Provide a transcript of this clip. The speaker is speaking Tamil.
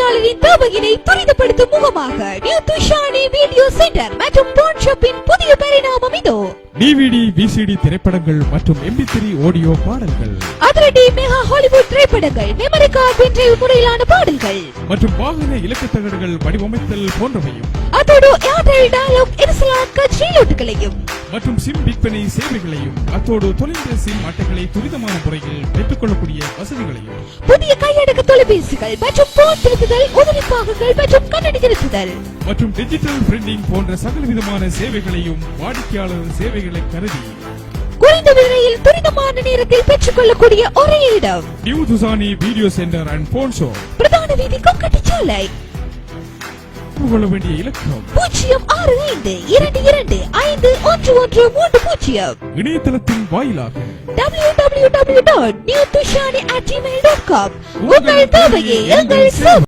வாடிக்கையாளரின் தேவையினை துரிதப்படுத்தும் முகமாக நியூ துஷானி வீடியோ சென்டர் மற்றும் பான் ஷாப்பின் புதிய பரிணாமம் இதோ. DVD, VCD திரைப்படங்கள் மற்றும் MP3 ஆடியோ பாடல்கள், அதிரடி மெகா ஹாலிவுட் திரைப்படங்கள், மெமரி கார்டு பென்டிரைவ் முறையிலான பாடல்கள் மற்றும் வாகன இலக்கு தகடுகள் வடிவமைத்தல் போன்றவையும், அதோடு ஏர்டெல் டயலாக் எரிசலாட் காட்சிகளோட்டுகளையும் மற்றும் சிம் விற்பனை சேவைகளையும், அத்தோடு தொலைபேசி அட்டைகளை துரிதமான முறையில் பெற்றுக்கொள்ளக்கூடிய வசதிகளையும், புதிய கையடக்க தொலைபேசிகள் மற்றும் போன் திருத்துதல், உதிரி பாகங்கள் மற்றும் கண்ணடி திருத்துதல் மற்றும் டிஜிட்டல் பிரிண்டிங் போன்ற சகலவிதமான சேவைகளையும் வாடிக்கையாளர் சேவைகளை கருதி குறைந்த விலையில் துரிதமான நேரத்தில் பெற்றுக்கொள்ளக்கூடிய ஒரே இடம் new Thushani video centre and phone show, பிரதான வீதி கொக்கட்டிச்சாலை. கொள்ள வேண்டிய இலக்கம் 062251130. இணையதளத்தின் வாயிலாக www.newtushani@gmail.com. உங்கள் தேவையே எங்கள் சேவை.